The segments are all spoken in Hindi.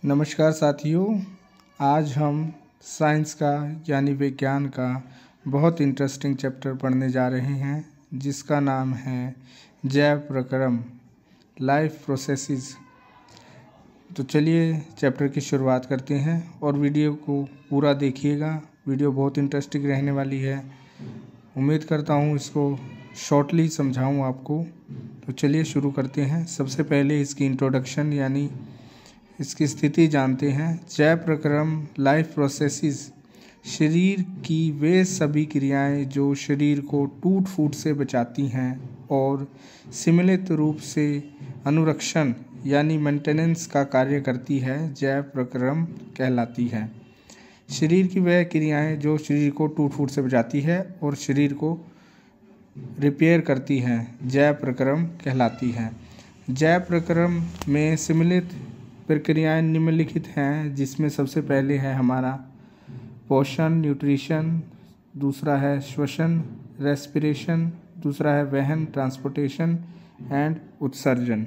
नमस्कार साथियों, आज हम साइंस का यानी विज्ञान का बहुत इंटरेस्टिंग चैप्टर पढ़ने जा रहे हैं जिसका नाम है जैव प्रक्रम लाइफ प्रोसेसेस। तो चलिए चैप्टर की शुरुआत करते हैं और वीडियो को पूरा देखिएगा। वीडियो बहुत इंटरेस्टिंग रहने वाली है। उम्मीद करता हूँ इसको शॉर्टली समझाऊँ आपको। तो चलिए शुरू करते हैं। सबसे पहले इसकी इंट्रोडक्शन यानी इसकी स्थिति जानते हैं। जैव प्रक्रम लाइफ प्रोसेसेस शरीर की वे सभी क्रियाएं जो शरीर को टूट फूट से बचाती हैं और सम्मिलित रूप से अनुरक्षण यानी मेंटेनेंस का कार्य करती है, जैव प्रक्रम कहलाती है। शरीर की वह क्रियाएं जो शरीर को टूट फूट से बचाती है और शरीर को रिपेयर करती हैं, जैव प्रक्रम कहलाती है। जैव प्रक्रम में सम्मिलित प्रक्रियाएं निम्नलिखित हैं, जिसमें सबसे पहले है हमारा पोषण न्यूट्रिशन, दूसरा है श्वसन रेस्पिरेशन, दूसरा है वहन ट्रांसपोर्टेशन एंड उत्सर्जन।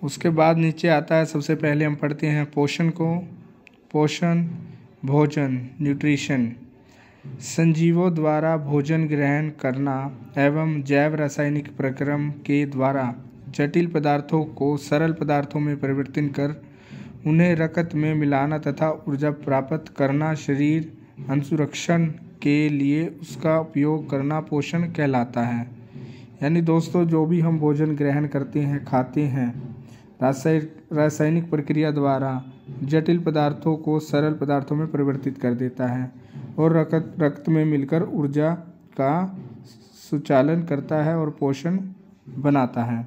उसके बाद नीचे आता है, सबसे पहले हम पढ़ते हैं पोषण को। पोषण भोजन न्यूट्रिशन संजीवों द्वारा भोजन ग्रहण करना एवं जैव रासायनिक प्रक्रम के द्वारा जटिल पदार्थों को सरल पदार्थों में परिवर्तन कर उन्हें रक्त में मिलाना तथा ऊर्जा प्राप्त करना, शरीर अनुरक्षण के लिए उसका उपयोग करना पोषण कहलाता है। यानी दोस्तों, जो भी हम भोजन ग्रहण करते हैं, खाते हैं, रासायनिक प्रक्रिया द्वारा जटिल पदार्थों को सरल पदार्थों में परिवर्तित कर देता है और रक्त में मिलकर ऊर्जा का सुचालन करता है और पोषण बनाता है।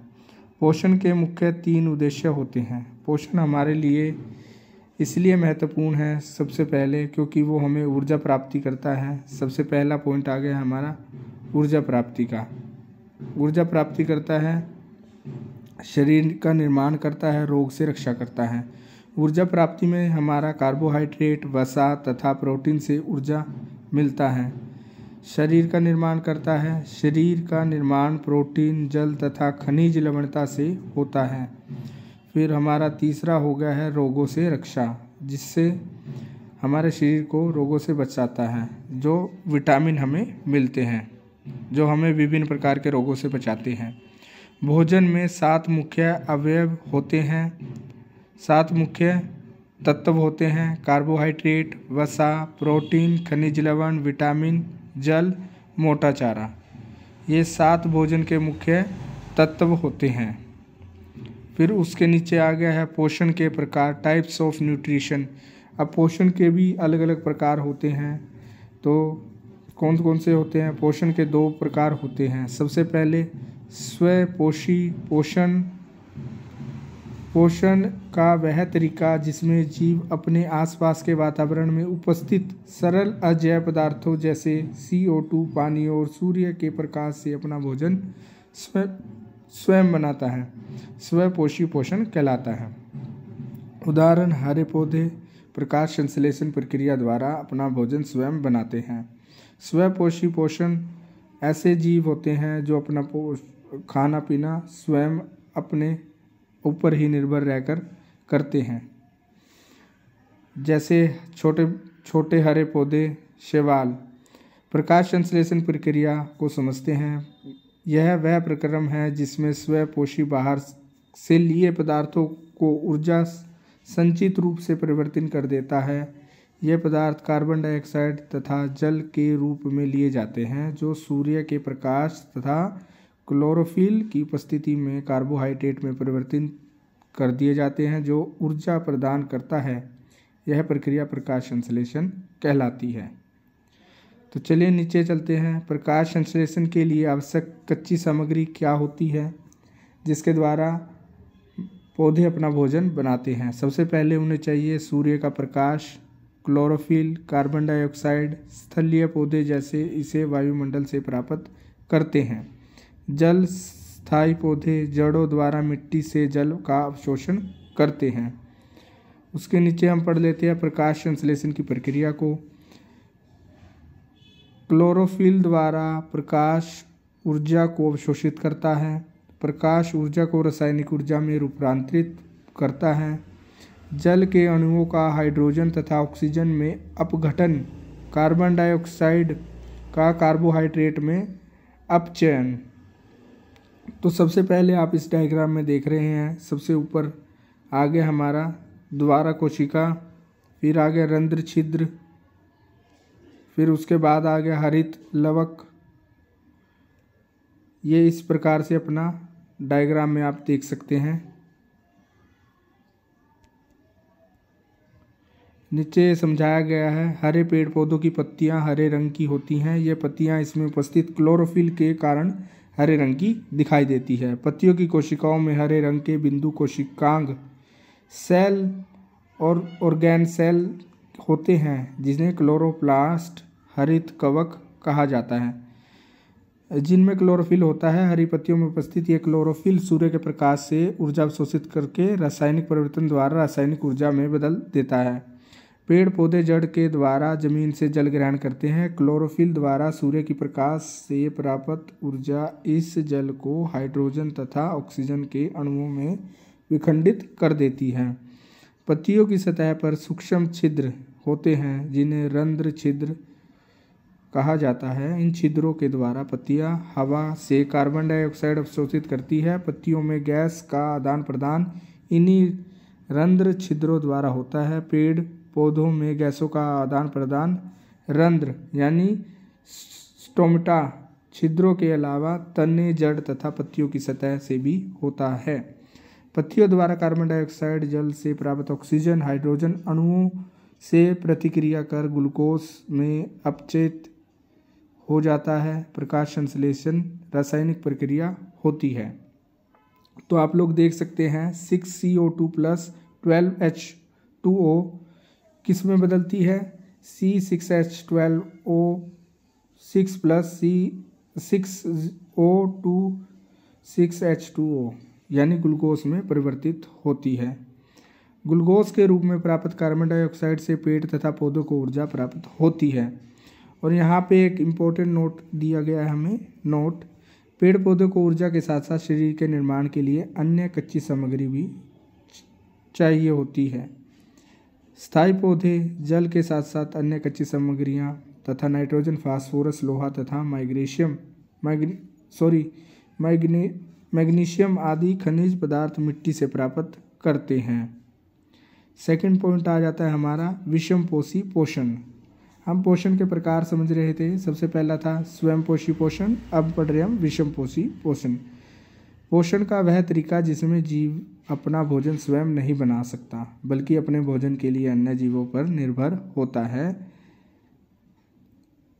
पोषण के मुख्य 3 उद्देश्य होते हैं। पोषण हमारे लिए इसलिए महत्वपूर्ण है, सबसे पहले क्योंकि वो हमें ऊर्जा प्राप्ति करता है। सबसे पहला पॉइंट आ गया हमारा ऊर्जा प्राप्ति का। ऊर्जा प्राप्ति करता है, शरीर का निर्माण करता है, रोग से रक्षा करता है। ऊर्जा प्राप्ति में हमारा कार्बोहाइड्रेट, वसा तथा प्रोटीन से ऊर्जा मिलता है। शरीर का निर्माण करता है। शरीर का निर्माण प्रोटीन, जल तथा खनिज लवणता से होता है। फिर हमारा तीसरा हो गया है रोगों से रक्षा, जिससे हमारे शरीर को रोगों से बचाता है। जो विटामिन हमें मिलते हैं जो हमें विभिन्न प्रकार के रोगों से बचाते हैं। भोजन में 7 मुख्य अवयव होते हैं, 7 मुख्य तत्व होते हैं: कार्बोहाइड्रेट, वसा, प्रोटीन, खनिज लवण, विटामिन, जल, मोटा चारा। ये 7 भोजन के मुख्य तत्व होते हैं। फिर उसके नीचे आ गया है पोषण के प्रकार, टाइप्स ऑफ न्यूट्रिशन। अब पोषण के भी अलग अलग प्रकार होते हैं। तो कौन कौन से होते हैं? पोषण के 2 प्रकार होते हैं। सबसे पहले स्वपोषी पोषण। पोषण का वह तरीका जिसमें जीव अपने आसपास के वातावरण में उपस्थित सरल अजैव पदार्थों जैसे CO2, पानी और सूर्य के प्रकाश से अपना भोजन स्वयं बनाता है, स्वपोषी पोषण कहलाता है। उदाहरण, हरे पौधे प्रकाश संश्लेषण प्रक्रिया द्वारा अपना भोजन स्वयं बनाते हैं। स्वपोषी पोषण ऐसे जीव होते हैं जो अपना खाना पीना स्वयं अपने ऊपर ही निर्भर रहकर करते हैं। जैसे छोटे छोटे हरे पौधे, शैवाल प्रकाश संश्लेषण प्रक्रिया को समझते हैं। यह वह प्रक्रम है जिसमें स्वपोषी बाहर से लिए पदार्थों को ऊर्जा संचित रूप से परिवर्तन कर देता है। यह पदार्थ कार्बन डाइऑक्साइड तथा जल के रूप में लिए जाते हैं, जो सूर्य के प्रकाश तथा क्लोरोफिल की उपस्थिति में कार्बोहाइड्रेट में परिवर्तित कर दिए जाते हैं, जो ऊर्जा प्रदान करता है। यह प्रक्रिया प्रकाश संश्लेषण कहलाती है। तो चलिए नीचे चलते हैं। प्रकाश संश्लेषण के लिए आवश्यक कच्ची सामग्री क्या होती है जिसके द्वारा पौधे अपना भोजन बनाते हैं? सबसे पहले उन्हें चाहिए सूर्य का प्रकाश, क्लोरोफिल, कार्बन डाइऑक्साइड। स्थलीय पौधे जैसे इसे वायुमंडल से प्राप्त करते हैं। जल, स्थायी पौधे जड़ों द्वारा मिट्टी से जल का अवशोषण करते हैं। उसके नीचे हम पढ़ लेते हैं प्रकाश संश्लेषण की प्रक्रिया को। क्लोरोफिल द्वारा प्रकाश ऊर्जा को अवशोषित करता है। प्रकाश ऊर्जा को रासायनिक ऊर्जा में रूपांतरित करता है। जल के अणुओं का हाइड्रोजन तथा ऑक्सीजन में अपघटन, कार्बन डाइऑक्साइड का कार्बोहाइड्रेट में अपचयन। तो सबसे पहले आप इस डायग्राम में देख रहे हैं, सबसे ऊपर आगे हमारा द्वारा कोशिका, फिर आ गया रंध्र छिद्र, फिर उसके बाद आ गया हरित लवक। ये इस प्रकार से अपना डायग्राम में आप देख सकते हैं। नीचे समझाया गया है, हरे पेड़ पौधों की पत्तियां हरे रंग की होती हैं। ये पत्तियां इसमें उपस्थित क्लोरोफिल के कारण हरे रंग की दिखाई देती है। पत्तियों की कोशिकाओं में हरे रंग के बिंदु कोशिकांग सेल और ऑर्गेन सेल होते हैं, जिन्हें क्लोरोप्लास्ट, हरित कवक कहा जाता है, जिनमें क्लोरोफिल होता है। हरी पत्तियों में उपस्थित यह क्लोरोफिल सूर्य के प्रकाश से ऊर्जा अवशोषित करके रासायनिक परिवर्तन द्वारा रासायनिक ऊर्जा में बदल देता है। पेड़ पौधे जड़ के द्वारा जमीन से जल ग्रहण करते हैं। क्लोरोफिल द्वारा सूर्य की प्रकाश से प्राप्त ऊर्जा इस जल को हाइड्रोजन तथा ऑक्सीजन के अणुओं में विखंडित कर देती है। पत्तियों की सतह पर सूक्ष्म छिद्र होते हैं, जिन्हें रंध्र छिद्र कहा जाता है। इन छिद्रों के द्वारा पत्तियां हवा से कार्बन डाइऑक्साइड अवशोषित करती है। पत्तियों में गैस का आदान प्रदान इन्हीं रंध्र छिद्रों द्वारा होता है। पेड़ पौधों में गैसों का आदान प्रदान रंध्र यानी स्टोमेटा छिद्रों के अलावा तने, जड़ तथा पत्तियों की सतह से भी होता है। पत्तियों द्वारा कार्बन डाइऑक्साइड, जल से प्राप्त ऑक्सीजन, हाइड्रोजन अणुओं से प्रतिक्रिया कर ग्लूकोज में अपचयित हो जाता है। प्रकाश संश्लेषण रासायनिक प्रक्रिया होती है। तो आप लोग देख सकते हैं 6CO2 प्लस 12H2O किस में बदलती है, C6H12O 6 प्लस C6O2 6H2O यानी ग्लूकोज में परिवर्तित होती है। ग्लूकोज के रूप में प्राप्त कार्बन डाइऑक्साइड से पेड़ तथा पौधों को ऊर्जा प्राप्त होती है। और यहाँ पे एक इम्पोर्टेंट नोट दिया गया है हमें, नोट, पेड़ पौधों को ऊर्जा के साथ साथ शरीर के निर्माण के लिए अन्य कच्ची सामग्री भी चाहिए होती है। स्थायी पौधे जल के साथ साथ अन्य कच्ची सामग्रियाँ तथा नाइट्रोजन, फास्फोरस, लोहा तथा मैग्नीशियम आदि खनिज पदार्थ मिट्टी से प्राप्त करते हैं। सेकंड पॉइंट आ जाता है हमारा विषमपोषी पोषण। हम पोषण के प्रकार समझ रहे थे, सबसे पहला था स्वयंपोषी पोषण, अब पढ़ रहे हम विषमपोषी पोषण। पोषण का वह तरीका जिसमें जीव अपना भोजन स्वयं नहीं बना सकता, बल्कि अपने भोजन के लिए अन्य जीवों पर निर्भर होता है,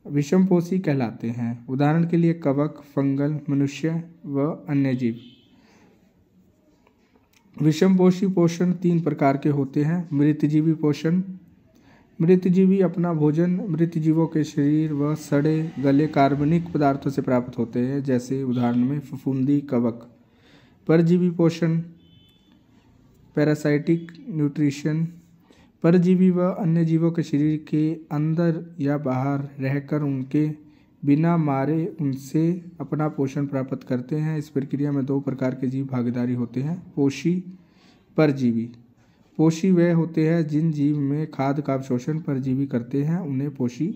विषमपोषी कहलाते हैं। उदाहरण के लिए कवक, फंगल, मनुष्य व अन्य जीव। विषमपोषी पोषण 3 प्रकार के होते हैं। मृतजीवी पोषण, मृतजीवी अपना भोजन मृत जीवों के शरीर व सड़े गले कार्बनिक पदार्थों से प्राप्त होते हैं, जैसे उदाहरण में फफूंदी, कवक। परजीवी पोषण, पैरासाइटिक न्यूट्रिशन, परजीवी व अन्य जीवों के शरीर के अंदर या बाहर रहकर उनके बिना मारे उनसे अपना पोषण प्राप्त करते हैं। इस प्रक्रिया में 2 प्रकार के जीव भागीदारी होते हैं, पोषी, परजीवी। पोषी वे होते हैं जिन जीव में खाद्य का अवशोषण परजीवी करते हैं, उन्हें पोषी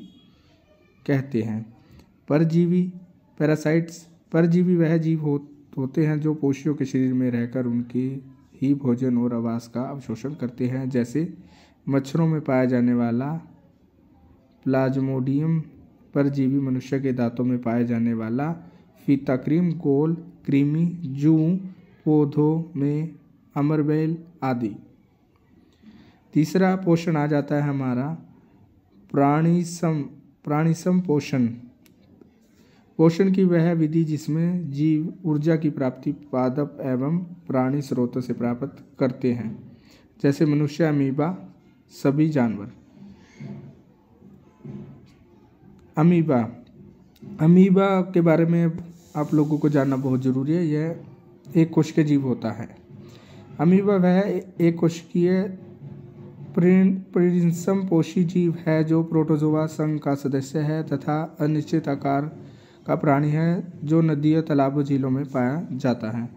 कहते हैं। परजीवी, पैरासाइट्स, परजीवी वह जीव होते हैं जो पोषियों के शरीर में रहकर उनके ही भोजन और आवास का अवशोषण करते हैं, जैसे मच्छरों में पाया जाने वाला प्लाज्मोडियम परजीवी, मनुष्य के दांतों में पाया जाने वाला फीताक्रीम, गोल कृमि, जूं, पौधों में अमरबेल आदि। तीसरा पोषण आ जाता है हमारा प्राणिसम पोषण। पोषण की वह विधि जिसमें जीव ऊर्जा की प्राप्ति पादप एवं प्राणी स्रोतों से प्राप्त करते हैं, जैसे मनुष्य, अमीबा, सभी जानवर। अमीबा के बारे में आप लोगों को जानना बहुत ज़रूरी है। यह एक कोशिकीय जीव होता है। अमीबा वह एक कोशिकीय प्रिंसम पोषी जीव है जो प्रोटोजोआ संघ का सदस्य है तथा अनिश्चित आकार का प्राणी है जो नदियों, तालाबों, झीलों में पाया जाता है।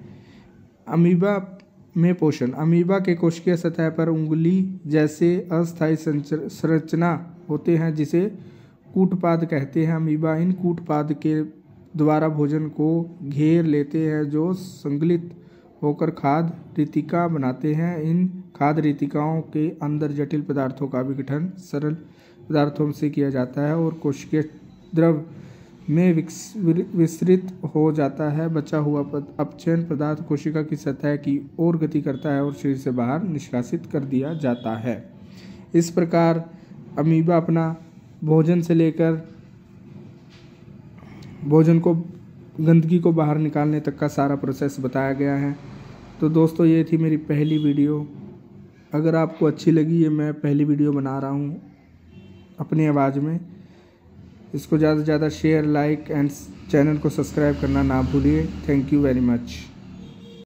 अमीबा में पोषण। अमीबा के कोशिकीय सतह पर उंगली जैसे अस्थायी संरचना होते हैं जिसे कूटपाद कहते हैं। अमीबा इन कूटपाद के द्वारा भोजन को घेर लेते हैं जो संगलित होकर खाद्य रितिका बनाते हैं। इन खाद्य रितिकाओं के अंदर जटिल पदार्थों का विघटन सरल पदार्थों से किया जाता है और कोशिकीय द्रव में विस्तृत हो जाता है। बचा हुआ अपचयन पदार्थ कोशिका की सतह की ओर गति करता है और शरीर से बाहर निष्कासित कर दिया जाता है। इस प्रकार अमीबा अपना भोजन से लेकर भोजन को, गंदगी को बाहर निकालने तक का सारा प्रोसेस बताया गया है। तो दोस्तों ये थी मेरी पहली वीडियो। अगर आपको अच्छी लगी, ये मैं पहली वीडियो बना रहा हूँ अपनी आवाज़ में, इसको ज़्यादा से ज़्यादा शेयर, लाइक एंड चैनल को सब्सक्राइब करना ना भूलिए। Thank you very much.